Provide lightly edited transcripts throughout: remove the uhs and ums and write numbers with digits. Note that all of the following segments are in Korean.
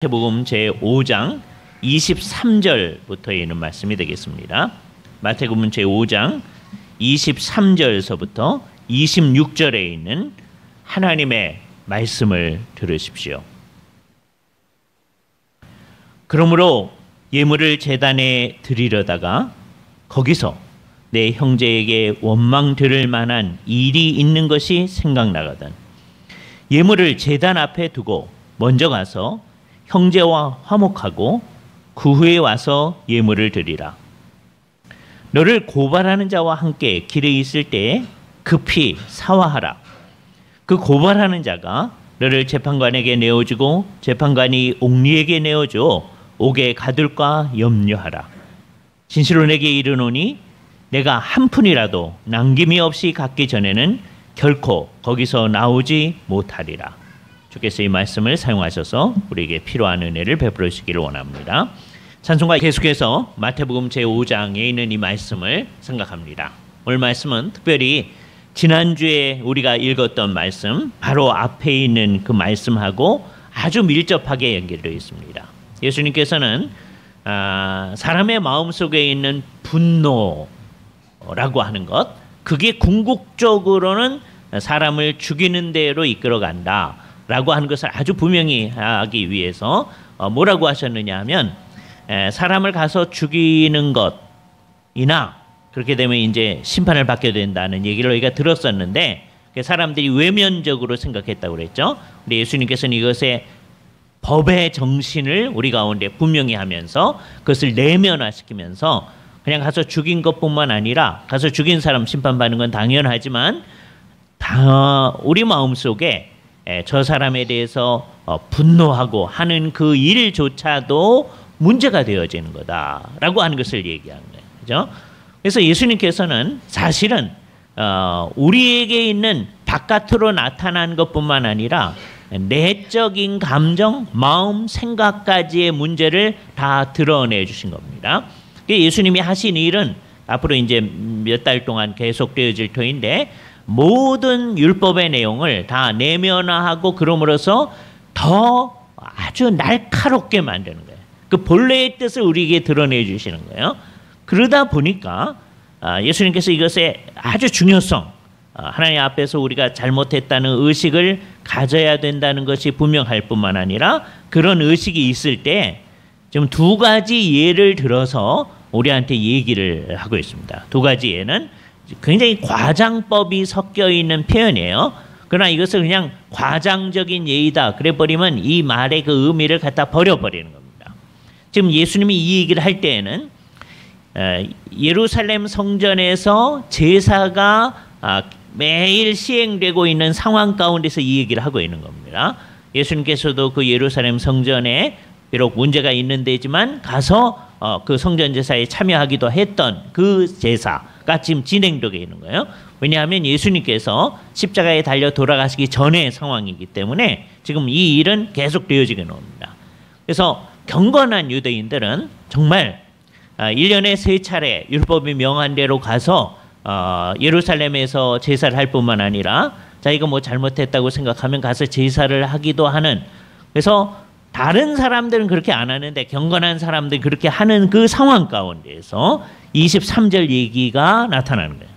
마태복음 제5장 23절부터 있는 말씀이 되겠습니다. 마태복음 제5장 23절에서부터 26절에 있는 하나님의 말씀을 들으십시오. 그러므로 예물을 제단에 드리려다가 거기서 내 형제에게 원망 들을 만한 일이 있는 것이 생각나거든 예물을 제단 앞에 두고 먼저 가서 형제와 화목하고 그 후에 와서 예물을 드리라. 너를 고발하는 자와 함께 길에 있을 때에 급히 사화하라. 그 고발하는 자가 너를 재판관에게 내어주고 재판관이 옥리에게 내어줘 옥에 가둘까 염려하라. 진실로 내게 이르노니 내가 한 푼이라도 남김이 없이 갖기 전에는 결코 거기서 나오지 못하리라. 주께서 이 말씀을 사용하셔서 우리에게 필요한 은혜를 베풀어 주시기를 원합니다. 찬송가 계속해서 마태복음 제5장에 있는 이 말씀을 생각합니다. 오늘 말씀은 특별히 지난주에 우리가 읽었던 말씀 바로 앞에 있는 그 말씀하고 아주 밀접하게 연결되어 있습니다. 예수님께서는 사람의 마음속에 있는 분노라고 하는 것, 그게 궁극적으로는 사람을 죽이는 데로 이끌어간다 라고 하는 것을 아주 분명히 하기 위해서 뭐라고 하셨느냐 하면 사람을 가서 죽이는 것이나 그렇게 되면 이제 심판을 받게 된다는 얘기를 우리가 들었었는데 사람들이 외면적으로 생각했다고 그랬죠. 근데 예수님께서는 이것의 법의 정신을 우리 가운데 분명히 하면서 그것을 내면화시키면서 그냥 가서 죽인 것뿐만 아니라 가서 죽인 사람 심판받는 건 당연하지만 우리 마음속에 저 사람에 대해서 분노하고 하는 그 일조차도 문제가 되어지는 거다라고 하는 것을 얘기하는 거예요. 그죠? 그래서 예수님께서는 사실은 우리에게 있는 바깥으로 나타난 것뿐만 아니라 내적인 감정, 마음, 생각까지의 문제를 다 드러내 주신 겁니다. 예수님이 하신 일은 앞으로 이제 몇 달 동안 계속되어질 터인데 모든 율법의 내용을 다 내면화하고 그럼으로써 더 아주 날카롭게 만드는 거예요. 그 본래의 뜻을 우리에게 드러내 주시는 거예요. 그러다 보니까 예수님께서 이것의 아주 중요성, 하나님 앞에서 우리가 잘못했다는 의식을 가져야 된다는 것이 분명할 뿐만 아니라 그런 의식이 있을 때 지금 두 가지 예를 들어서 우리한테 얘기를 하고 있습니다. 두 가지 예는 굉장히 과장법이 섞여 있는 표현이에요. 그러나 이것을 그냥 과장적인 예이다 그래 버리면 이 말의 그 의미를 갖다 버려버리는 겁니다. 지금 예수님이 이 얘기를 할 때에는 예루살렘 성전에서 제사가 매일 시행되고 있는 상황 가운데서 이 얘기를 하고 있는 겁니다. 예수님께서도 그 예루살렘 성전에 비록 문제가 있는 데지만 가서 그 성전 제사에 참여하기도 했던 그 제사가 지금 진행되고 있는 거예요. 왜냐하면 예수님께서 십자가에 달려 돌아가시기 전의 상황이기 때문에 지금 이 일은 계속 되어지게 나옵니다. 그래서 경건한 유대인들은 정말 1년에 3차례 율법이 명한 대로 가서 예루살렘에서 제사를 할 뿐만 아니라 자기가 뭐 잘못했다고 생각하면 가서 제사를 하기도 하는, 그래서 다른 사람들은 그렇게 안 하는데 경건한 사람들이 그렇게 하는 그 상황 가운데에서 23절 얘기가 나타나는 거예요.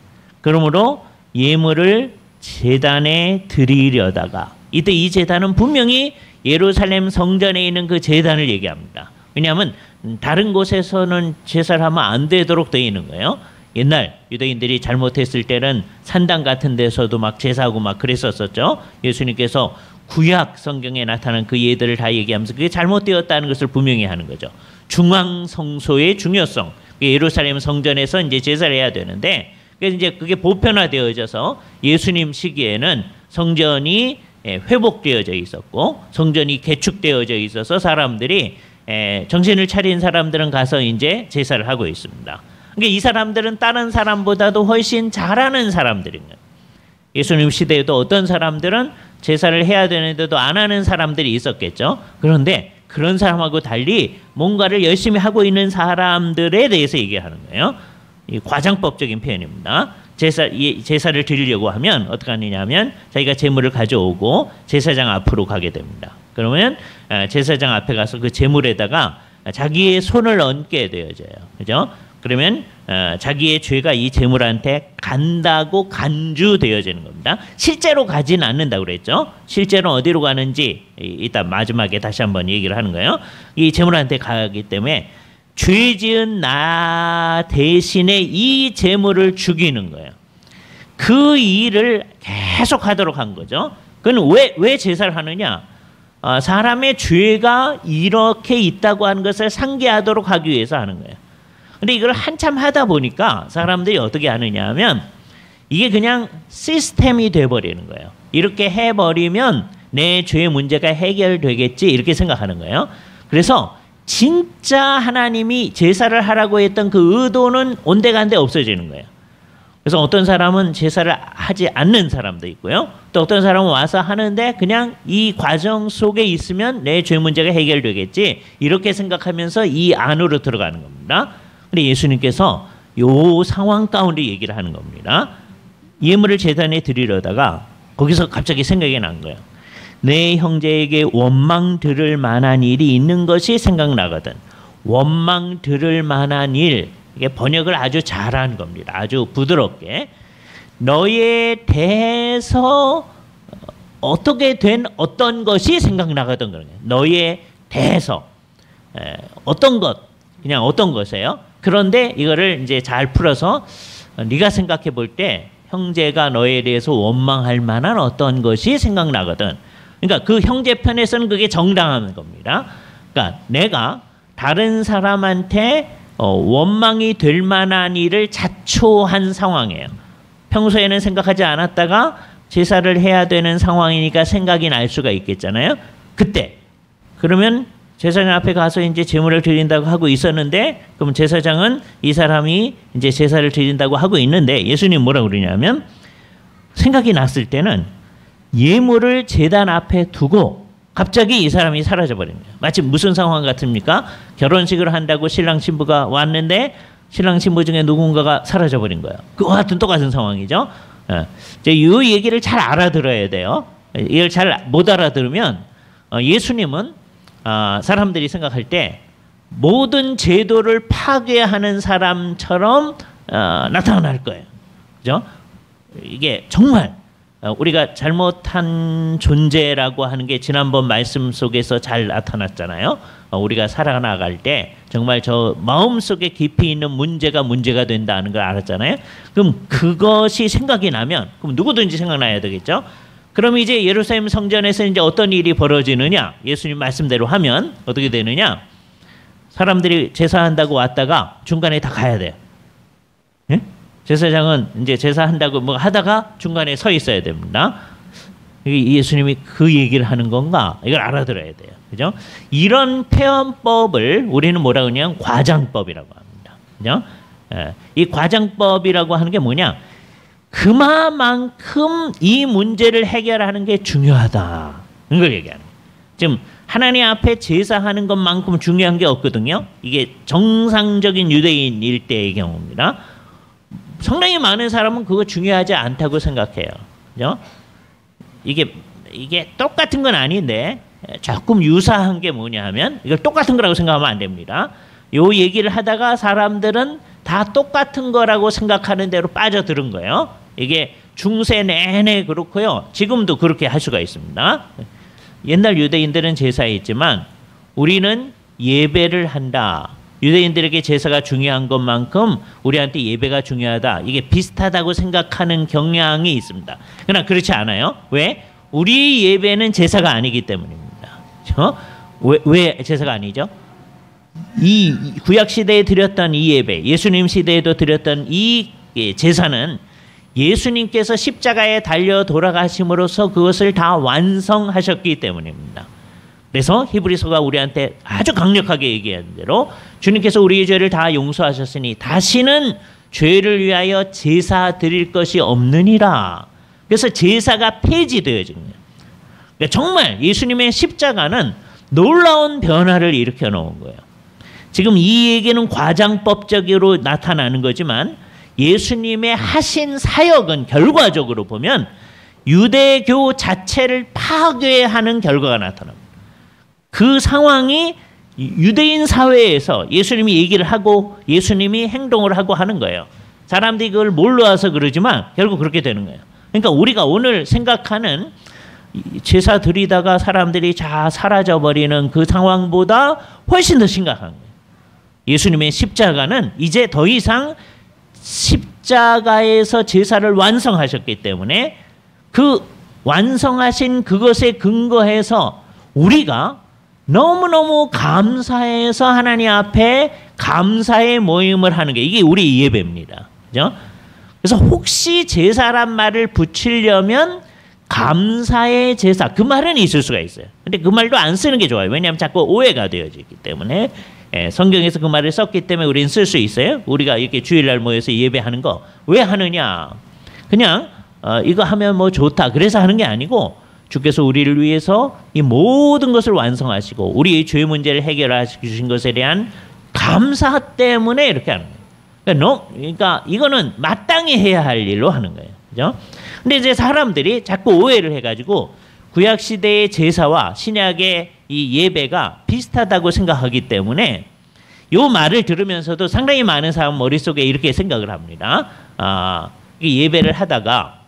그러므로 예물을 제단에 드리려다가, 이때 이 제단은 분명히 예루살렘 성전에 있는 그 제단을 얘기합니다. 왜냐하면 다른 곳에서는 제사를 하면 안 되도록 되어 있는 거예요. 옛날 유대인들이 잘못했을 때는 산당 같은 데서도 막 제사하고 막 그랬었었죠. 예수님께서 구약 성경에 나타난 그 예들을 다 얘기하면서 그게 잘못되었다는 것을 분명히 하는 거죠. 중앙 성소의 중요성, 예루살렘 성전에서 이제 제사를 해야 되는데, 그래서 이제 그게 보편화되어져서 예수님 시기에는 성전이 회복되어져 있었고 성전이 개축되어져 있어서 사람들이 정신을 차린 사람들은 가서 이제 제사를 하고 있습니다. 그러니까 이 사람들은 다른 사람보다도 훨씬 잘하는 사람들인 거예요. 예수님 시대에도 어떤 사람들은 제사를 해야 되는데도 안 하는 사람들이 있었겠죠. 그런데 그런 사람하고 달리 뭔가를 열심히 하고 있는 사람들에 대해서 얘기하는 거예요. 이 과장법적인 표현입니다. 제사를 드리려고 하면 어떻게 하느냐 하면 자기가 제물을 가져오고 제사장 앞으로 가게 됩니다. 그러면 제사장 앞에 가서 그 제물에다가 자기의 손을 얹게 되어져요. 그죠? 그러면 자기의 죄가 이 제물한테 간다고 간주되어지는 겁니다. 실제로 가진 않는다고 그랬죠. 실제로 어디로 가는지 이따 마지막에 다시 한번 얘기를 하는 거예요. 이 제물한테 가기 때문에 죄 지은 나 대신에 이 제물을 죽이는 거예요. 그 일을 계속 하도록 한 거죠. 그건 왜 제사를 하느냐? 사람의 죄가 이렇게 있다고 하는 것을 상기하도록 하기 위해서 하는 거예요. 근데 이걸 한참 하다 보니까 사람들이 어떻게 하느냐 하면 이게 그냥 시스템이 돼버리는 거예요. 이렇게 해버리면 내 죄의 문제가 해결되겠지 이렇게 생각하는 거예요. 그래서 진짜 하나님이 제사를 하라고 했던 그 의도는 온데간데 없어지는 거예요. 그래서 어떤 사람은 제사를 하지 않는 사람도 있고요. 또 어떤 사람은 와서 하는데 그냥 이 과정 속에 있으면 내 죄 문제가 해결되겠지 이렇게 생각하면서 이 안으로 들어가는 겁니다. 근데 예수님께서 요 상황 가운데 얘기를 하는 겁니다. 예물을 제단에 드리려다가 거기서 갑자기 생각이 난 거예요. 내 형제에게 원망 들을 만한 일이 있는 것이 생각나거든. 원망 들을 만한 일, 이게 번역을 아주 잘한 겁니다. 아주 부드럽게. 너에 대해서 어떻게 된 어떤 것이 생각나거든. 그런 거예요. 너에 대해서 어떤 것, 그냥 어떤 것이에요. 그런데 이거를 이제 잘 풀어서 네가 생각해 볼 때 형제가 너에 대해서 원망할 만한 어떤 것이 생각나거든. 그러니까 그 형제 편에서는 그게 정당한 겁니다. 그러니까 내가 다른 사람한테 원망이 될 만한 일을 자초한 상황이에요. 평소에는 생각하지 않았다가 제사를 해야 되는 상황이니까 생각이 날 수가 있겠잖아요. 그때 그러면 제사장 앞에 가서 이제 제물을 드린다고 하고 있었는데, 그럼 제사장은 이 사람이 이제 제사를 드린다고 하고 있는데 예수님 뭐라고 그러냐면 생각이 났을 때는 예물을 제단 앞에 두고 갑자기 이 사람이 사라져버린 거예요. 마치 무슨 상황 같습니까? 결혼식을 한다고 신랑 신부가 왔는데 신랑 신부 중에 누군가가 사라져버린 거예요. 그와 같은 똑같은 상황이죠. 이제 이 얘기를 잘 알아들어야 돼요. 이걸 잘 못 알아들으면 예수님은 사람들이 생각할 때 모든 제도를 파괴하는 사람처럼 나타날 거예요. 그죠? 이게 정말 우리가 잘못한 존재라고 하는 게 지난번 말씀 속에서 잘 나타났잖아요. 우리가 살아나갈 때 정말 저 마음속에 깊이 있는 문제가 된다는 걸 알았잖아요. 그럼 그것이 생각이 나면 그럼 누구든지 생각나야 되겠죠. 그럼 이제 예루살렘 성전에서 이제 어떤 일이 벌어지느냐? 예수님 말씀대로 하면 어떻게 되느냐? 사람들이 제사한다고 왔다가 중간에 다 가야 돼요. 예? 제사장은 이제 제사한다고 뭐 하다가 중간에 서 있어야 됩니다. 예수님이 그 얘기를 하는 건가? 이걸 알아들어야 돼요. 그죠? 이런 표현법을 우리는 뭐라고 하냐면 과장법이라고 합니다. 그죠? 이 과장법이라고 하는 게 뭐냐? 그만큼 이 문제를 해결하는 게 중요하다. 이걸 얘기하는 거예요. 지금 하나님 앞에 제사하는 것만큼 중요한 게 없거든요. 이게 정상적인 유대인 일대의 경우입니다. 상당히 많은 사람은 그거 중요하지 않다고 생각해요. 그죠? 이게 똑같은 건 아닌데 조금 유사한 게 뭐냐 하면 이걸 똑같은 거라고 생각하면 안 됩니다. 요 얘기를 하다가 사람들은 다 똑같은 거라고 생각하는 대로 빠져들은 거예요. 이게 중세 내내 그렇고요. 지금도 그렇게 할 수가 있습니다. 옛날 유대인들은 제사했지만 우리는 예배를 한다. 유대인들에게 제사가 중요한 것만큼 우리한테 예배가 중요하다. 이게 비슷하다고 생각하는 경향이 있습니다. 그러나 그렇지 않아요. 왜? 우리 예배는 제사가 아니기 때문입니다. 그렇죠? 왜 제사가 아니죠? 이 구약 시대에 드렸던 이 예배, 예수님 시대에도 드렸던 이 제사는 예수님께서 십자가에 달려 돌아가심으로써 그것을 다 완성하셨기 때문입니다. 그래서 히브리서가 우리한테 아주 강력하게 얘기한 대로 주님께서 우리의 죄를 다 용서하셨으니 다시는 죄를 위하여 제사 드릴 것이 없느니라. 그래서 제사가 폐지되어진 거예요. 그러니까 정말 예수님의 십자가는 놀라운 변화를 일으켜 놓은 거예요. 지금 이 얘기는 과장법적으로 나타나는 거지만 예수님의 하신 사역은 결과적으로 보면 유대교 자체를 파괴하는 결과가 나타납니다. 그 상황이 유대인 사회에서 예수님이 얘기를 하고 예수님이 행동을 하고 하는 거예요. 사람들이 그걸 몰라서 그러지만 결국 그렇게 되는 거예요. 그러니까 우리가 오늘 생각하는 제사 드리다가 사람들이 다 사라져버리는 그 상황보다 훨씬 더 심각한 거예요. 예수님의 십자가는 이제 더 이상 십자가에서 제사를 완성하셨기 때문에 그 완성하신 그것에 근거해서 우리가 너무너무 감사해서 하나님 앞에 감사의 모임을 하는 게 이게 우리 예배입니다. 그죠? 그래서 혹시 제사란 말을 붙이려면 감사의 제사 그 말은 있을 수가 있어요. 근데 그 말도 안 쓰는 게 좋아요. 왜냐하면 자꾸 오해가 되어지기 때문에 성경에서 그 말을 썼기 때문에 우리는 쓸 수 있어요. 우리가 이렇게 주일날 모여서 예배하는 거 왜 하느냐? 그냥 이거 하면 뭐 좋다 그래서 하는 게 아니고 주께서 우리를 위해서 이 모든 것을 완성하시고 우리의 죄 문제를 해결하신 것에 대한 감사 때문에 이렇게 하는 거예요. 그러니까 이거는 마땅히 해야 할 일로 하는 거예요. 그죠? 근데 이제 사람들이 자꾸 오해를 해가지고 구약 시대의 제사와 신약의 이 예배가 비슷하다고 생각하기 때문에 요 말을 들으면서도 상당히 많은 사람 머릿속에 이렇게 생각을 합니다. 예배를 하다가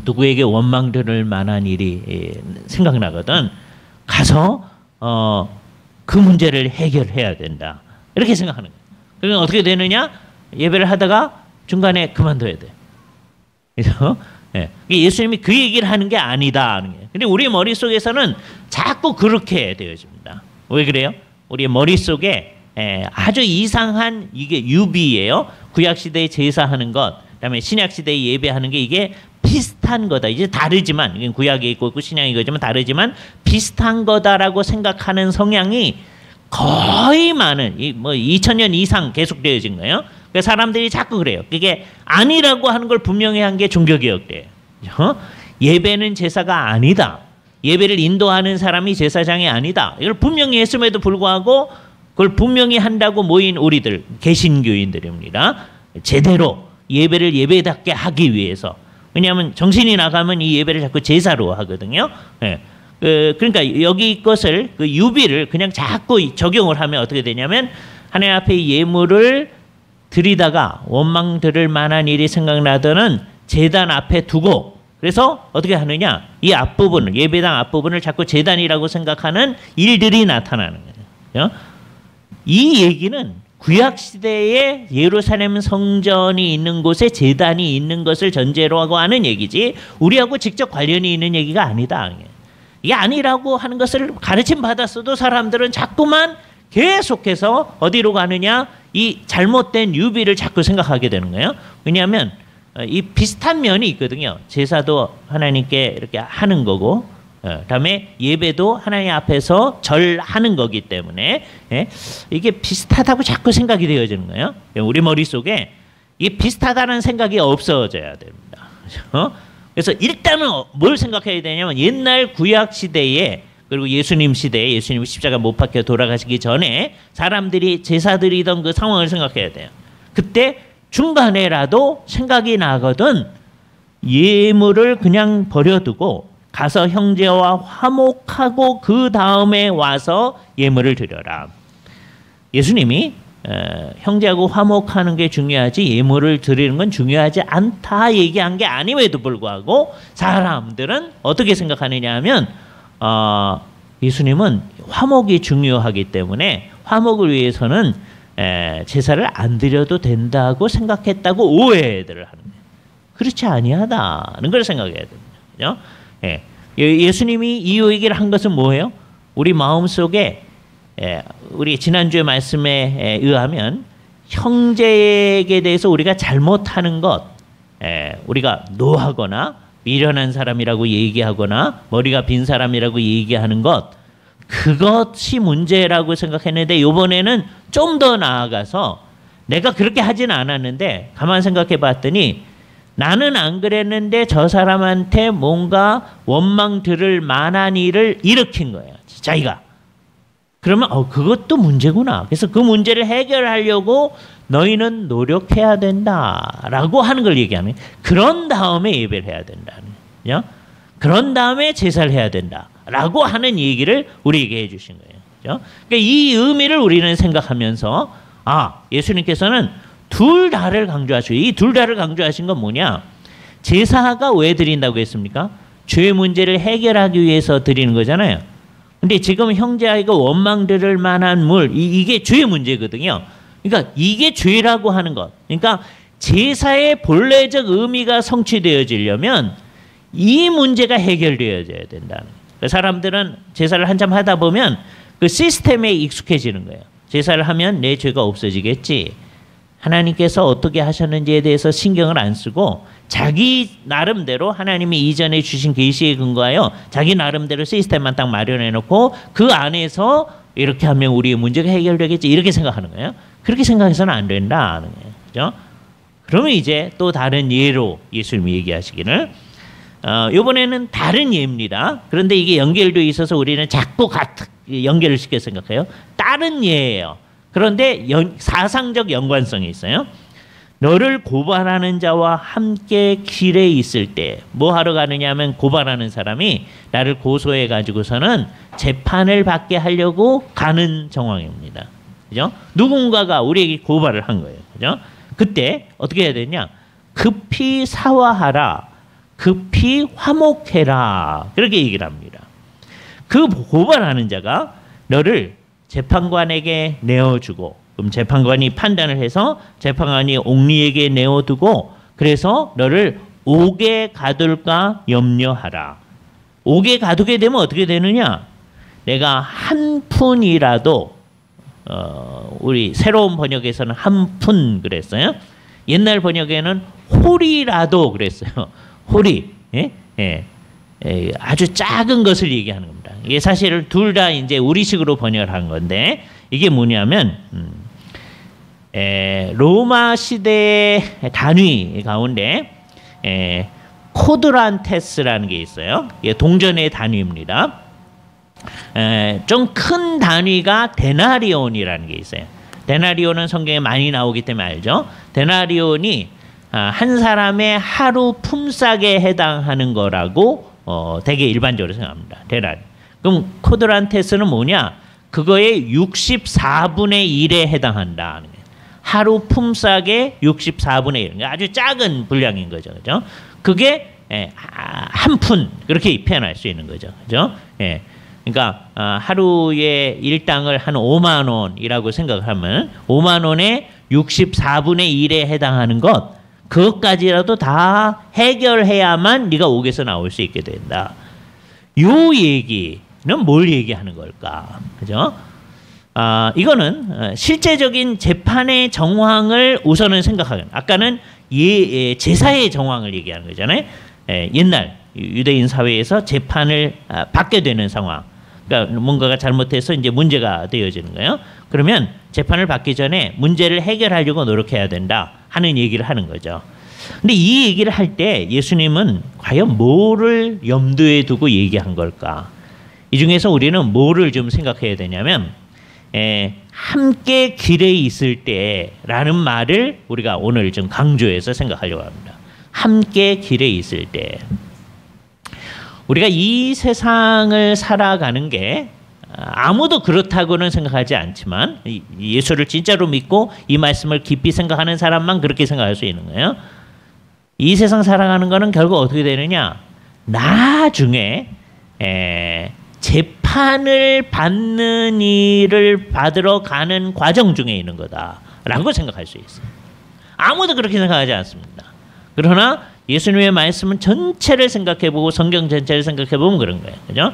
누구에게 원망 들을 만한 일이 생각나거든 가서 그 문제를 해결해야 된다. 이렇게 생각하는 거예요. 그러면 어떻게 되느냐? 예배를 하다가 중간에 그만둬야 돼. 그래서 예수님이 그 얘기를 하는 게 아니다 하는 거예요. 근데 우리 머릿속에서는 자꾸 그렇게 되어집니다. 왜 그래요? 우리 머릿속에 아주 이상한 이게 유비예요. 구약 시대에 제사하는 것, 그다음에 신약 시대에 예배하는 게 이게 비슷한 거다. 이제 다르지만 이게 구약에 있고 신약에 있지만 다르지만 비슷한 거다라고 생각하는 성향이 거의 많은 뭐 2000년 이상 계속되어진 거예요. 그래서 사람들이 자꾸 그래요. 그게 아니라고 하는 걸 분명히 한 게 종교개혁대예요. 예배는 제사가 아니다. 예배를 인도하는 사람이 제사장이 아니다. 이걸 분명히 했음에도 불구하고 그걸 분명히 한다고 모인 우리들 개신교인들입니다. 제대로 예배를 예배답게 하기 위해서. 왜냐하면 정신이 나가면 이 예배를 자꾸 제사로 하거든요. 그러니까 여기 것을 그 유비를 그냥 자꾸 적용을 하면 어떻게 되냐면 하나님 앞에 예물을 드리다가 원망 들을 만한 일이 생각나더는 제단 앞에 두고 그래서 어떻게 하느냐 이 앞부분을 예배당 앞부분을 자꾸 제단이라고 생각하는 일들이 나타나는 거예요. 이 얘기는 구약 시대에 예루살렘 성전이 있는 곳에 제단이 있는 것을 전제로 하고 하는 얘기지 우리하고 직접 관련이 있는 얘기가 아니다. 이게 아니라고 하는 것을 가르침 받았어도 사람들은 자꾸만 계속해서 어디로 가느냐 이 잘못된 유비를 자꾸 생각하게 되는 거예요. 왜냐하면 이 비슷한 면이 있거든요. 제사도 하나님께 이렇게 하는 거고 그다음에 예배도 하나님 앞에서 절하는 거기 때문에 이게 비슷하다고 자꾸 생각이 되어지는 거예요. 우리 머릿속에 이게 비슷하다는 생각이 없어져야 됩니다. 그래서 일단은 뭘 생각해야 되냐면 옛날 구약 시대에 그리고 예수님 시대에 예수님이 십자가 못 박혀 돌아가시기 전에 사람들이 제사 드리던 그 상황을 생각해야 돼요. 그때 중간에라도 생각이 나거든 예물을 그냥 버려두고 가서 형제와 화목하고 그 다음에 와서 예물을 드려라. 예수님이 형제하고 화목하는 게 중요하지 예물을 드리는 건 중요하지 않다 얘기한 게 아님에도 불구하고 사람들은 어떻게 생각하느냐 하면 예수님은 화목이 중요하기 때문에 화목을 위해서는 제사를 안 드려도 된다고 생각했다고 오해들을 하는 거예요. 그렇지 아니하다는 걸 생각해야 됩니다. 그죠? 예수님이 이 얘기를 한 것은 뭐예요? 우리 마음속에 우리 지난주의 말씀에 의하면 형제에게 대해서 우리가 잘못하는 것 우리가 노하거나 미련한 사람이라고 얘기하거나 머리가 빈 사람이라고 얘기하는 것 그것이 문제라고 생각했는데 이번에는 좀 더 나아가서 내가 그렇게 하진 않았는데 가만 생각해 봤더니 나는 안 그랬는데 저 사람한테 뭔가 원망 들을 만한 일을 일으킨 거예요. 자기가. 그러면 그것도 문제구나. 그래서 그 문제를 해결하려고 너희는 노력해야 된다라고 하는 걸 얘기하는 거예요. 그런 다음에 예배를 해야 된다는 거예요. 그런 다음에 제사를 해야 된다. 라고 하는 얘기를 우리에게 해주신 거예요. 그죠? 그러니까 이 의미를 우리는 생각하면서 예수님께서는 둘 다를 강조하시고, 이 둘 다를 강조하신 건 뭐냐? 제사가 왜 드린다고 했습니까? 죄 문제를 해결하기 위해서 드리는 거잖아요. 근데 지금 형제아이가 원망 들을 만한 이게 죄의 문제거든요. 그러니까 이게 죄라고 하는 것. 그러니까 제사의 본래적 의미가 성취되어지려면 이 문제가 해결되어져야 된다는 거예요. 사람들은 제사를 한참 하다 보면 그 시스템에 익숙해지는 거예요. 제사를 하면 내 죄가 없어지겠지. 하나님께서 어떻게 하셨는지에 대해서 신경을 안 쓰고 자기 나름대로 하나님이 이전에 주신 계시에 근거하여 자기 나름대로 시스템만 딱 마련해 놓고 그 안에서 이렇게 하면 우리의 문제가 해결되겠지, 이렇게 생각하는 거예요. 그렇게 생각해서는 안 된다는 거예요. 그죠? 그러면 이제 또 다른 예로 예수님이 얘기하시기를, 이번에는 다른 예입니다. 그런데 이게 연결돼 있어서 우리는 자꾸 연결을 시켜 생각해요. 다른 예예요. 그런데 사상적 연관성이 있어요. 너를 고발하는 자와 함께 길에 있을 때 뭐 하러 가느냐 하면, 고발하는 사람이 나를 고소해 가지고서는 재판을 받게 하려고 가는 정황입니다. 그죠? 누군가가 우리에게 고발을 한 거예요. 그죠? 그때 어떻게 해야 되냐? 급히 사화하라. 급히 화목해라. 그렇게 얘기를 합니다. 그 고발하는 자가 너를 재판관에게 내어주고, 그럼 재판관이 판단을 해서 재판관이 옥리에게 내어두고, 그래서 너를 옥에 가둘까 염려하라. 옥에 가두게 되면 어떻게 되느냐? 내가 한 푼이라도, 우리 새로운 번역에서는 한 푼 그랬어요. 옛날 번역에는 홀이라도 그랬어요. 홀이. 예? 아주 작은 것을 얘기하는 겁니다. 이게 사실 둘 다 이제 우리식으로 번역을 한 건데, 이게 뭐냐면, 로마 시대의 단위 가운데 코드란테스라는 게 있어요. 이게 동전의 단위입니다. 좀 큰 단위가 데나리온이라는 게 있어요. 데나리온은 성경에 많이 나오기 때문에 알죠. 데나리온이 한 사람의 하루 품삯에 해당하는 거라고 되게 일반적으로 생각합니다. 데나리. 그럼 코드란테스는 뭐냐? 그거의 64분의 1에 해당한다. 하루 품삯의 64분의 1. 아주 작은 분량인 거죠. 그죠? 그게 한 푼, 그렇게 표현할 수 있는 거죠. 그죠? 예. 그러니까 하루에 일당을 한 5만 원이라고 생각하면 5만 원의 64분의 1에 해당하는 것, 그것까지라도 다 해결해야만 네가 옥에서 나올 수 있게 된다. 요 얘기는 뭘 얘기하는 걸까? 그죠? 이거는 실제적인 재판의 정황을 우선은 생각하는, 아까는 제사의 정황을 얘기하는 거잖아요. 옛날 유대인 사회에서 재판을 받게 되는 상황. 그러니까 뭔가가 잘못해서 이제 문제가 되어지는 거예요. 그러면 재판을 받기 전에 문제를 해결하려고 노력해야 된다 하는 얘기를 하는 거죠. 근데 이 얘기를 할 때 예수님은 과연 뭐를 염두에 두고 얘기한 걸까? 이 중에서 우리는 뭐를 좀 생각해야 되냐면, 함께 길에 있을 때라는 말을 우리가 오늘 좀 강조해서 생각하려고 합니다. 함께 길에 있을 때. 우리가 이 세상을 살아가는 게 아무도 그렇다고는 생각하지 않지만, 예수를 진짜로 믿고 이 말씀을 깊이 생각하는 사람만 그렇게 생각할 수 있는 거예요. 이 세상 살아가는 거는 결국 어떻게 되느냐? 나중에 재판을 받는 일을 받으러 가는 과정 중에 있는 거다라고 생각할 수 있어요. 아무도 그렇게 생각하지 않습니다. 그러나 예수님의 말씀은 전체를 생각해보고 성경 전체를 생각해보면 그런 거예요. 그죠?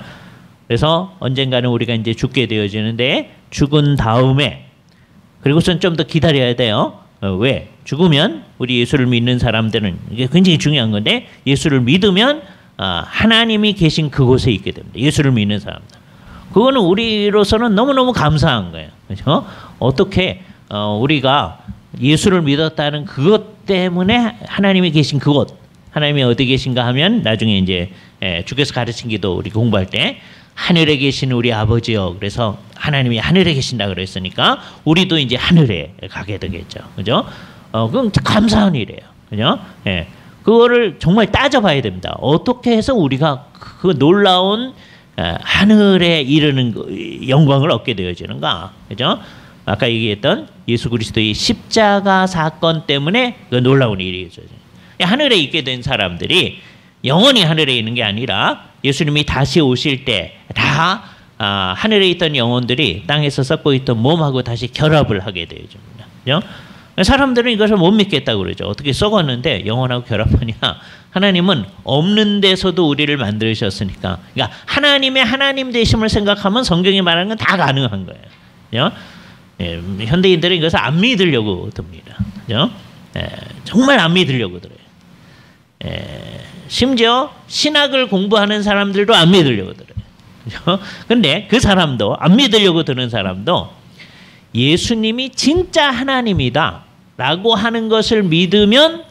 그래서 언젠가는 우리가 이제 죽게 되어지는데, 죽은 다음에, 그리고선 좀 더 기다려야 돼요. 왜? 죽으면 우리 예수를 믿는 사람들은, 이게 굉장히 중요한 건데, 예수를 믿으면 하나님이 계신 그곳에 있게 됩니다. 예수를 믿는 사람들. 그거는 우리로서는 너무너무 감사한 거예요. 그죠? 어떻게 우리가 예수를 믿었다는 그것 때문에 하나님이 계신 그곳, 하나님이 어디 계신가 하면 나중에 이제 주께서 가르친 기도 우리 공부할 때 하늘에 계신 우리 아버지요. 그래서 하나님이 하늘에 계신다 그랬으니까 우리도 이제 하늘에 가게 되겠죠. 그죠? 그럼 감사한 일이에요. 그죠? 그거를 정말 따져봐야 됩니다. 어떻게 해서 우리가 그 놀라운 하늘에 이르는 영광을 얻게 되어지는가? 그죠? 아까 얘기했던 예수 그리스도의 십자가 사건 때문에 그 놀라운 일이 있어요. 하늘에 있게 된 사람들이 영원히 하늘에 있는 게 아니라 예수님이 다시 오실 때 다 하늘에 있던 영혼들이 땅에서 썩고 있던 몸하고 다시 결합을 하게 되어집니다. 그죠? 사람들은 이것을 못 믿겠다고 그러죠. 어떻게 썩었는데 영혼하고 결합하냐? 하나님은 없는 데서도 우리를 만드셨으니까. 그러니까 하나님의 하나님 되심을 생각하면 성경이 말하는 건 다 가능한 거예요. 그죠? 현대인들은 이것을 안 믿으려고 듭니다. 그죠? 정말 안 믿으려고 들어요. 심지어 신학을 공부하는 사람들도 안 믿으려고 들어요. 그런데 그 사람도 안 믿으려고 드는 사람도 예수님이 진짜 하나님이다 라고 하는 것을 믿으면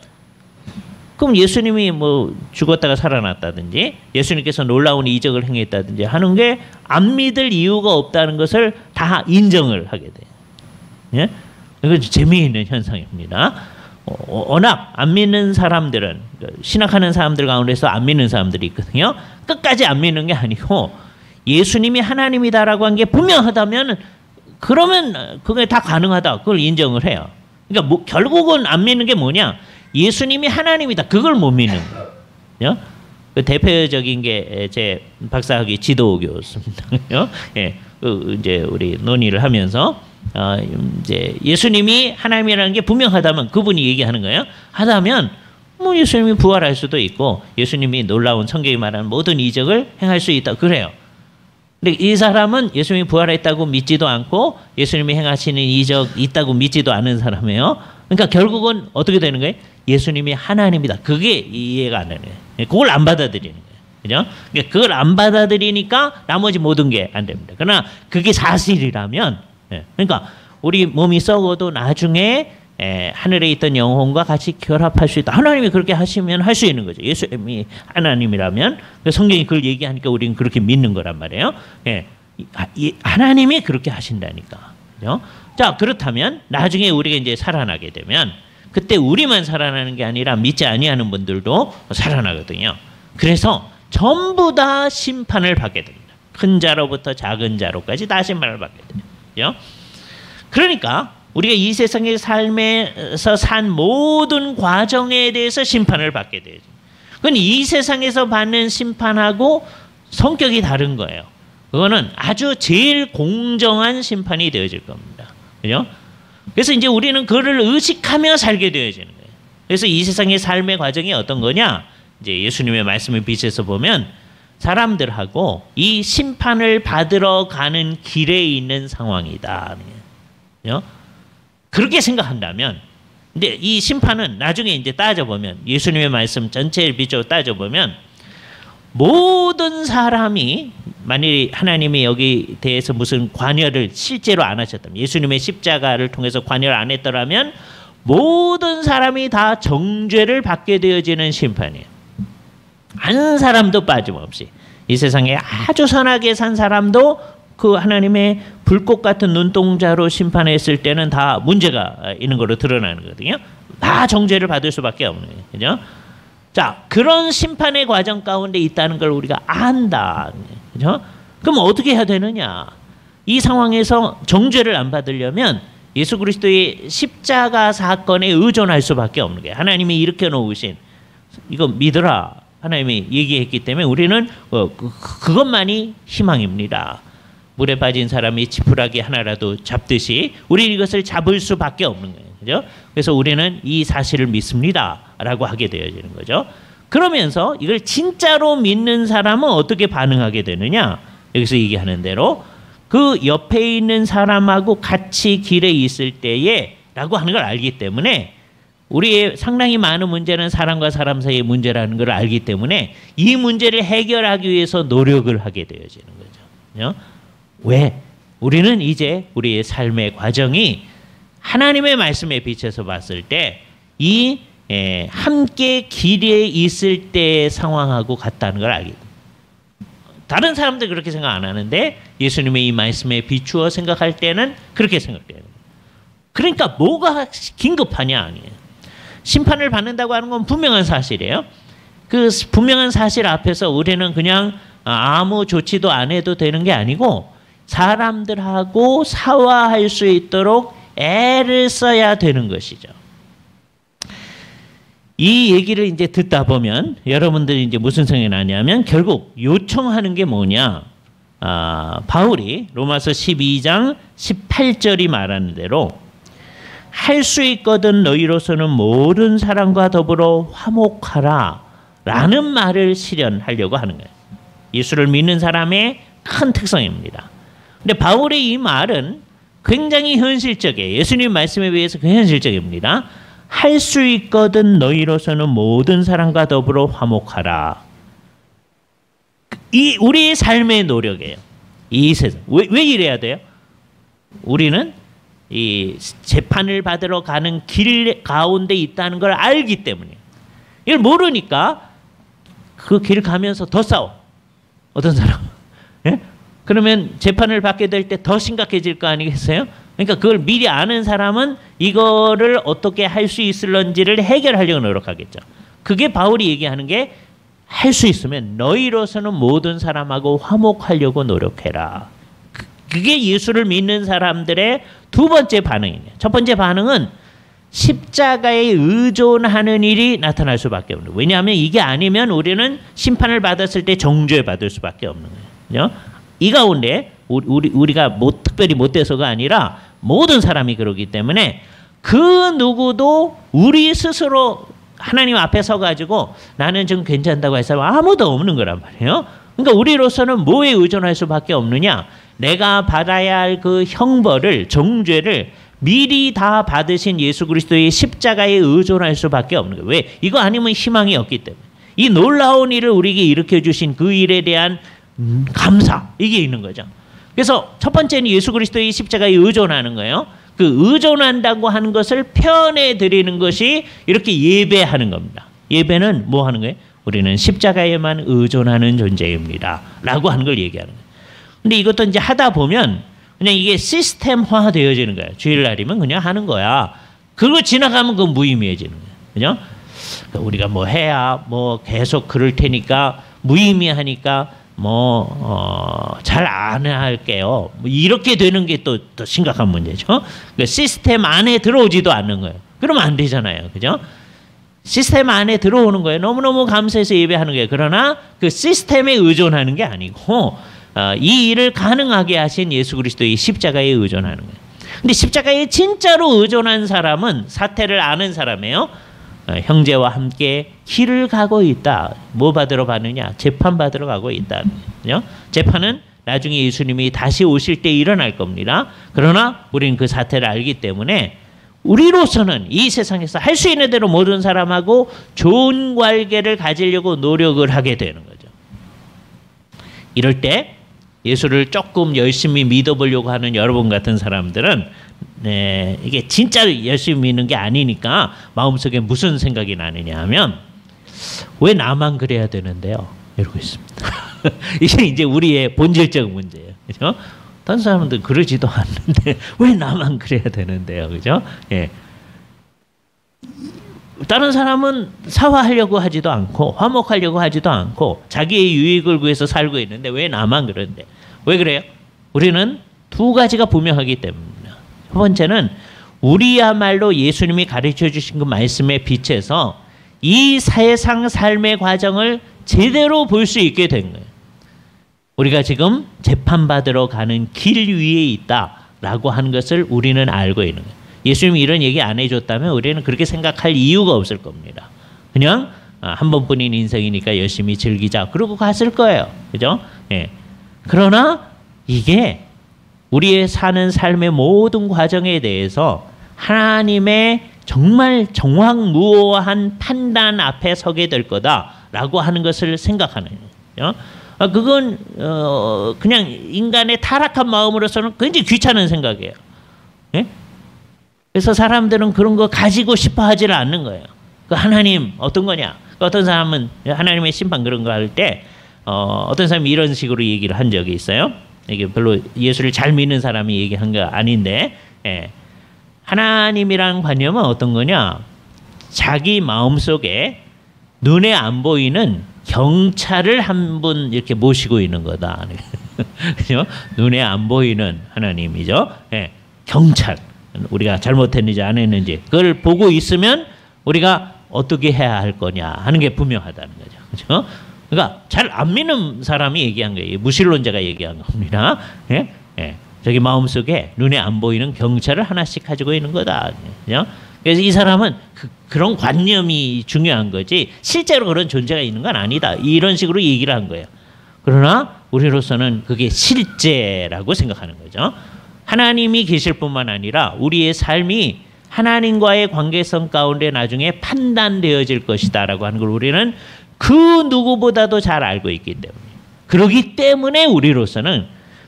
그럼 예수님이 뭐 죽었다가 살아났다든지 예수님께서 놀라운 이적을 행했다든지 하는 게 안 믿을 이유가 없다는 것을 다 인정을 하게 돼요. 예? 이건 재미있는 현상입니다. 워낙 안 믿는 사람들은 신학하는 사람들 가운데서 안 믿는 사람들이 있거든요. 끝까지 안 믿는 게 아니고 예수님이 하나님이다라고 한 게 분명하다면 그러면 그게 다 가능하다. 그걸 인정을 해요. 그러니까 결국은 안 믿는 게 뭐냐? 예수님이 하나님이다. 그걸 못 믿는 거예요. 그 대표적인 게 제 박사학위 지도교수입니다. 예, 이제 우리 논의를 하면서 이제 예수님이 하나님이라는 게 분명하다면 그분이 얘기하는 거예요. 하다면 뭐 예수님이 부활할 수도 있고 예수님이 놀라운 성경이 말하는 모든 이적을 행할 수 있다. 그래요. 근데 이 사람은 예수님이 부활했다고 믿지도 않고 예수님이 행하시는 이적 있다고 믿지도 않은 사람이에요. 그러니까 결국은 어떻게 되는 거예요? 예수님이 하나님이다. 그게 이해가 안 되는 거예요. 그걸 안 받아들이는 거예요. 그죠? 그러니까 그걸 안 받아들이니까 나머지 모든 게 안 됩니다. 그러나 그게 사실이라면, 그러니까 우리 몸이 썩어도 나중에 하늘에 있던 영혼과 같이 결합할 수 있다. 하나님이 그렇게 하시면 할 수 있는 거죠. 예수님이 하나님이라면 성경이 그걸 얘기하니까 우리는 그렇게 믿는 거란 말이에요. 하나님이 그렇게 하신다니까. 그죠? 자, 그렇다면 나중에 우리가 이제 살아나게 되면 그때 우리만 살아나는 게 아니라 믿지 아니하는 분들도 살아나거든요. 그래서 전부 다 심판을 받게 됩니다. 큰 자로부터 작은 자로까지 다 심판을 받게 돼요. 그러니까 우리가 이 세상의 삶에서 산 모든 과정에 대해서 심판을 받게 되죠. 그건 이 세상에서 받는 심판하고 성격이 다른 거예요. 그거는 아주 제일 공정한 심판이 되어질 겁니다. 그죠? 그래서 이제 우리는 그를 의식하며 살게 되어지는 거예요. 그래서 이 세상의 삶의 과정이 어떤 거냐? 이제 예수님의 말씀을 비춰서 보면 사람들하고 이 심판을 받으러 가는 길에 있는 상황이다. 그죠? 그렇게 생각한다면, 근데 이 심판은 나중에 이제 따져보면, 예수님의 말씀 전체를 비춰 따져보면, 모든 사람이, 만일 하나님이 여기 대해서 무슨 관여를 실제로 안 하셨다면, 예수님의 십자가를 통해서 관여를 안 했더라면, 모든 사람이 다 정죄를 받게 되어지는 심판이에요. 한 사람도 빠짐없이. 이 세상에 아주 선하게 산 사람도 그 하나님의 불꽃 같은 눈동자로 심판했을 때는 다 문제가 있는 걸로 드러나는 거거든요. 다 정죄를 받을 수밖에 없는 거예요. 그죠? 자, 그런 심판의 과정 가운데 있다는 걸 우리가 안다. 그죠? 그럼 어떻게 해야 되느냐? 이 상황에서 정죄를 안 받으려면 예수 그리스도의 십자가 사건에 의존할 수밖에 없는 거예요. 하나님이 일으켜 놓으신 이거 믿으라. 하나님이 얘기했기 때문에 우리는 그것만이 희망입니다. 물에 빠진 사람이 지푸라기 하나라도 잡듯이 우리는 이것을 잡을 수밖에 없는 거예요. 그죠? 그래서 우리는 이 사실을 믿습니다. 라고 하게 되어지는 거죠. 그러면서 이걸 진짜로 믿는 사람은 어떻게 반응하게 되느냐? 여기서 얘기하는 대로 그 옆에 있는 사람하고 같이 길에 있을 때에 라고 하는 걸 알기 때문에 우리의 상당히 많은 문제는 사람과 사람 사이의 문제라는 걸 알기 때문에 이 문제를 해결하기 위해서 노력을 하게 되어지는 거죠. 그죠? 왜? 우리는 이제 우리의 삶의 과정이 하나님의 말씀에 비춰서 봤을 때 이 함께 길에 있을 때의 상황하고 같다는 걸 알게 됩니다. 다른 사람들 그렇게 생각 안 하는데 예수님의 이 말씀에 비추어 생각할 때는 그렇게 생각돼요. 그러니까 뭐가 긴급하냐 아니에요. 심판을 받는다고 하는 건 분명한 사실이에요. 그 분명한 사실 앞에서 우리는 그냥 아무 조치도 안 해도 되는 게 아니고 사람들하고 사화할 수 있도록 애를 써야 되는 것이죠. 이 얘기를 이제 듣다 보면 여러분들이 이제 무슨 생각이 나냐면 결국 요청하는 게 뭐냐? 바울이 로마서 12장 18절이 말하는 대로 할 수 있거든 너희로서는 모든 사람과 더불어 화목하라 라는 말을 실현하려고 하는 거예요. 예수를 믿는 사람의 큰 특성입니다. 근데 바울의 이 말은 굉장히 현실적이에요. 예수님 말씀에 비해서 현실적입니다. 할 수 있거든 너희로서는 모든 사람과 더불어 화목하라. 이 우리의 삶의 노력이에요. 이 세상. 왜 이래야 돼요? 우리는 이 재판을 받으러 가는 길 가운데 있다는 걸 알기 때문에. 이걸 모르니까 그 길 가면서 더 싸워. 어떤 사람. 예? 그러면 재판을 받게 될 때 더 심각해질 거 아니겠어요? 그러니까 그걸 미리 아는 사람은 이거를 어떻게 할 수 있을런지를 해결하려고 노력하겠죠. 그게 바울이 얘기하는 게 할 수 있으면 너희로서는 모든 사람하고 화목하려고 노력해라. 그게 예수를 믿는 사람들의 두 번째 반응이에요. 첫 번째 반응은 십자가에 의존하는 일이 나타날 수밖에 없는 거예요. 왜냐하면 이게 아니면 우리는 심판을 받았을 때 정죄 받을 수밖에 없는 거예요. 이 가운데 우리가 특별히 못돼서가 아니라 모든 사람이 그러기 때문에 그 누구도 우리 스스로 하나님 앞에 서가지고 나는 지금 괜찮다고 할 사람 아무도 없는 거란 말이에요. 그러니까 우리로서는 뭐에 의존할 수밖에 없느냐? 내가 받아야 할 그 형벌을, 정죄를 미리 다 받으신 예수 그리스도의 십자가에 의존할 수밖에 없는 거예요. 왜? 이거 아니면 희망이 없기 때문에. 이 놀라운 일을 우리에게 일으켜 주신 그 일에 대한 감사, 이게 있는 거죠. 그래서 첫 번째는 예수 그리스도의 십자가에 의존하는 거예요. 그 의존한다고 하는 것을 표현해 드리는 것이 이렇게 예배하는 겁니다. 예배는 뭐 하는 거예요? 우리는 십자가에만 의존하는 존재입니다. 라고 하는 걸 얘기하는 거예요. 근데 이것도 이제 하다 보면 그냥 이게 시스템화 되어지는 거예요. 주일날이면 그냥 하는 거야. 그거 지나가면 그건 무의미해지는 거예요. 그죠? 그러니까 우리가 뭐 해야 뭐 계속 그럴 테니까 무의미하니까 잘 안 할게요. 뭐 이렇게 되는 게 또 심각한 문제죠. 그러니까 시스템 안에 들어오지도 않는 거예요. 그러면 안 되잖아요. 그죠? 시스템 안에 들어오는 거예요. 너무너무 감사해서 예배하는 거예요. 그러나 그 시스템에 의존하는 게 아니고 이 일을 가능하게 하신 예수 그리스도의 십자가에 의존하는 거예요. 근데 십자가에 진짜로 의존한 사람은 사태를 아는 사람이에요. 형제와 함께 길을 가고 있다. 뭐 받으러 가느냐? 재판 받으러 가고 있다. 재판은 나중에 예수님이 다시 오실 때 일어날 겁니다. 그러나 우리는 그 사태를 알기 때문에 우리로서는 이 세상에서 할 수 있는 대로 모든 사람하고 좋은 관계를 가지려고 노력을 하게 되는 거죠. 이럴 때 예수를 조금 열심히 믿어보려고 하는 여러분 같은 사람들은 이게 진짜 열심히 믿는 게 아니니까 마음속에 무슨 생각이 나느냐 하면 왜 나만 그래야 되는데요? 이러고 있습니다. 이게 이제 우리의 본질적 문제예요. 그죠? 다른 사람들은 그러지도 않는데 왜 나만 그래야 되는데요? 그죠? 예. 다른 사람은 사화하려고 하지도 않고 화목하려고 하지도 않고 자기의 유익을 위해서 살고 있는데 왜 나만 그런데? 왜 그래요? 우리는 두 가지가 분명하기 때문입니다. 첫 번째는 우리야말로 예수님이 가르쳐 주신 그 말씀에 비춰서 이 세상 삶의 과정을 제대로 볼 수 있게 된 거예요. 우리가 지금 재판받으러 가는 길 위에 있다라고 하는 것을 우리는 알고 있는 거예요. 예수님이 이런 얘기 안 해줬다면 우리는 그렇게 생각할 이유가 없을 겁니다. 그냥 한 번뿐인 인생이니까 열심히 즐기자. 그러고 갔을 거예요. 그죠? 예. 그러나 이게 우리의 사는 삶의 모든 과정에 대해서 하나님의 정말 정확무오한 판단 앞에 서게 될 거다라고 하는 것을 생각하는 거예요. 그건 그냥 인간의 타락한 마음으로서는 굉장히 귀찮은 생각이에요. 예? 그래서 사람들은 그런 거 가지고 싶어 하지를 않는 거예요. 그 하나님 어떤 거냐? 어떤 사람은 하나님의 심판 그런 거 할 때 어떤 사람이 이런 식으로 얘기를 한 적이 있어요. 이게 별로 예수를 잘 믿는 사람이 얘기한 거 아닌데 하나님이라는 관념은 어떤 거냐? 자기 마음속에 눈에 안 보이는 경찰을 한 분 이렇게 모시고 있는 거다. 그죠? 눈에 안 보이는 하나님이죠. 예, 경찰. 우리가 잘못했는지 안 했는지 그걸 보고 있으면 우리가 어떻게 해야 할 거냐 하는 게 분명하다는 거죠. 그죠? 그러니까 잘 안 믿는 사람이 얘기한 거예요. 무신론자가 얘기한 겁니다. 예? 예. 저기 마음속에 눈에 안 보이는 경찰을 하나씩 가지고 있는 거다. 그죠? 그래서 이 사람은 그런 관념이 중요한 거지 실제로 그런 존재가 있는 건 아니다. 이런 식으로 얘기를 한 거예요. 그러나 우리로서는 그게 실제라고 생각하는 거죠. 하나님이 계실 뿐만 아니라 우리의 삶이 하나님과의 관계성 가운데 나중에 판단되어질 것이다 라고 하는 걸 우리는 그 누구보다도 잘 알고 있기 때문에, 그렇기 때문에 우리로서는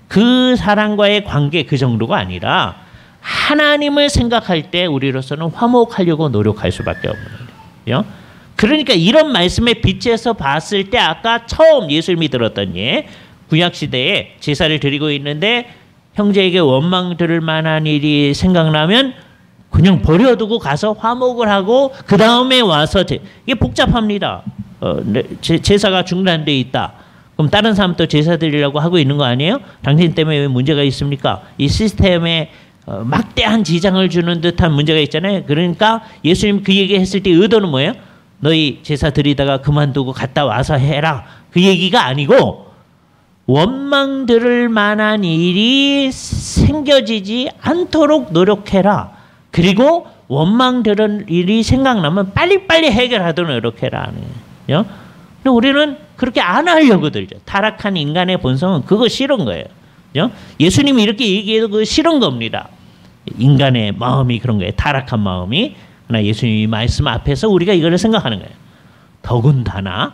그 사람과의 관계 그 정도가 아니라 하나님을 생각할 때 우리로서는 화목하려고 노력할 수밖에 없는 거예요. 그러니까 이런 말씀의 빛에서 봤을 때 아까 처음 예수님이 들었던 예, 구약시대에 제사를 드리고 있는데 형제에게 원망 들을 만한 일이 생각나면 그냥 버려두고 가서 화목을 하고 그 다음에 와서 이게 복잡합니다. 제사가 중단돼 있다. 그럼 다른 사람 또 제사 드리려고 하고 있는 거 아니에요? 당신 때문에 왜 문제가 있습니까? 이 시스템에 막대한 지장을 주는 듯한 문제가 있잖아요. 그러니까 예수님 그 얘기했을 때 의도는 뭐예요? 너희 제사 드리다가 그만두고 갔다 와서 해라. 그 얘기가 아니고 원망 들을 만한 일이 생겨지지 않도록 노력해라. 그리고 원망 들은 일이 생각나면 빨리빨리 해결하도록 노력해라. 근데 우리는 그렇게 안 하려고 들죠. 타락한 인간의 본성은 그거 싫은 거예요. 예수님이 이렇게 얘기해도 그거 싫은 겁니다. 인간의 마음이 그런 거예요. 타락한 마음이. 그러나 예수님이 말씀 앞에서 우리가 이거를 생각하는 거예요. 더군다나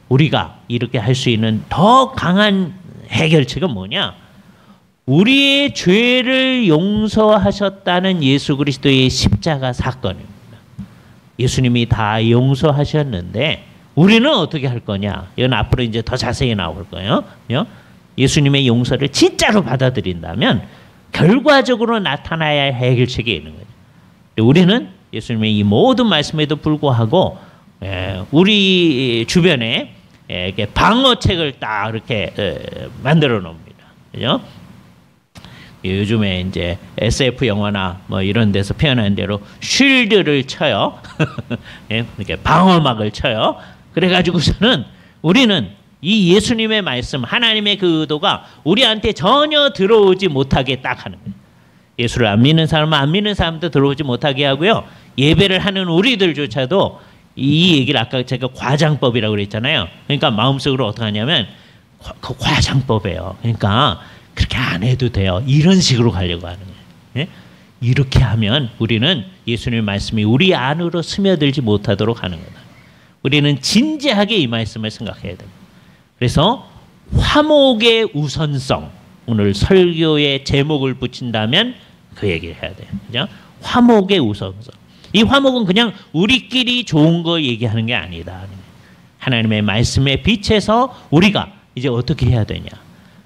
우리가 이렇게 할 수 있는 더 강한 해결책은 뭐냐? 우리의 죄를 용서하셨다는 예수 그리스도의 십자가 사건입니다. 예수님이 다 용서하셨는데 우리는 어떻게 할 거냐? 이건 앞으로 이제 더 자세히 나올 거예요. 예수님의 용서를 진짜로 받아들인다면 결과적으로 나타나야 할 해결책이 있는 거죠. 우리는 예수님의 이 모든 말씀에도 불구하고 우리 주변에 이렇게 방어책을 딱 이렇게 만들어 놓습니다. 그죠? 요즘에 이제 SF 영화나 뭐 이런 데서 표현한 대로 쉴드를 쳐요. 이렇게 방어막을 쳐요. 그래가지고서는 우리는 이 예수님의 말씀, 하나님의 그 의도가 우리한테 전혀 들어오지 못하게 딱 하는 거예요. 예수를 안 믿는 사람은 안 믿는 사람도 들어오지 못하게 하고요. 예배를 하는 우리들조차도 이 얘기를 아까 제가 과장법이라고 그랬잖아요. 그러니까 마음속으로 어떻게 하냐면 그 과장법이에요. 그러니까 그렇게 안 해도 돼요. 이런 식으로 가려고 하는 거예요. 예? 이렇게 하면 우리는 예수님의 말씀이 우리 안으로 스며들지 못하도록 하는 거다. 우리는 진지하게 이 말씀을 생각해야 됩니다. 그래서 화목의 우선성, 오늘 설교의 제목을 붙인다면 그 얘기를 해야 돼요. 그죠? 화목의 우선성. 이 화목은 그냥 우리끼리 좋은 거 얘기하는 게 아니다. 하나님의 말씀에 비춰서 우리가 이제 어떻게 해야 되냐.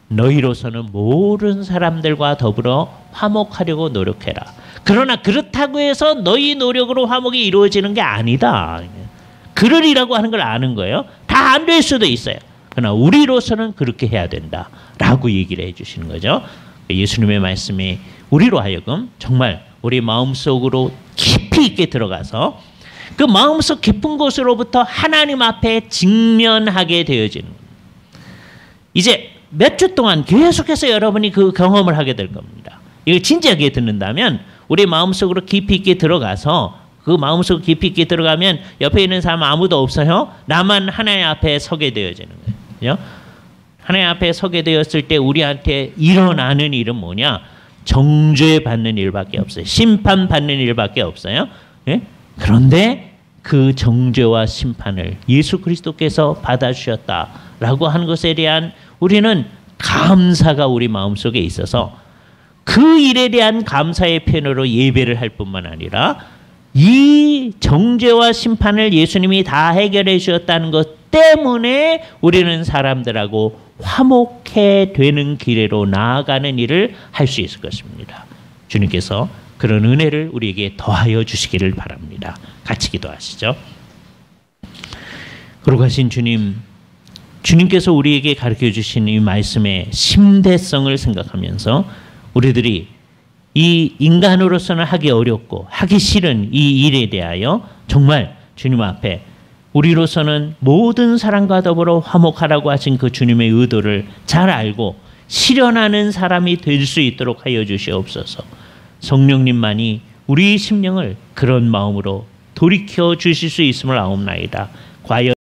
너희로서는 모든 사람들과 더불어 화목하려고 노력해라. 그러나 그렇다고 해서 너희 노력으로 화목이 이루어지는 게 아니다. 그러리라고 하는 걸 아는 거예요. 다 안 될 수도 있어요. 그러나 우리로서는 그렇게 해야 된다라고 얘기를 해주시는 거죠. 예수님의 말씀이 우리로 하여금 정말 우리 마음속으로 깊이 있게 들어가서 그 마음속 깊은 곳으로부터 하나님 앞에 직면하게 되어지는 겁니다. 이제 몇 주 동안 계속해서 여러분이 그 경험을 하게 될 겁니다. 이걸 진지하게 듣는다면 우리 마음속으로 깊이 있게 들어가서 그 마음속 깊이 있게 들어가면 옆에 있는 사람 아무도 없어요. 나만 하나님 앞에 서게 되어지는 거예요. 하나님 앞에 서게 되었을 때 우리한테 일어나는 일은 뭐냐? 정죄받는 일밖에 없어요. 심판받는 일밖에 없어요. 예? 그런데 그 정죄와 심판을 예수 그리스도께서 받아주셨다라고 하는 것에 대한 우리는 감사가 우리 마음속에 있어서 그 일에 대한 감사의 표현으로 예배를 할 뿐만 아니라 이 정죄와 심판을 예수님이 다 해결해 주셨다는 것 때문에 우리는 사람들하고 화목해 되는 길로 나아가는 일을 할 수 있을 것입니다. 주님께서 그런 은혜를 우리에게 더하여 주시기를 바랍니다. 같이 기도하시죠. 거룩하신 주님, 주님께서 우리에게 가르쳐 주신 이 말씀의 심대성을 생각하면서 우리들이 이 인간으로서는 하기 어렵고 하기 싫은 이 일에 대하여 정말 주님 앞에 우리로서는 모든 사람과 더불어 화목하라고 하신 그 주님의 의도를 잘 알고 실현하는 사람이 될 수 있도록 하여 주시옵소서. 성령님만이 우리 심령을 그런 마음으로 돌이켜 주실 수 있음을 아옵나이다. 과연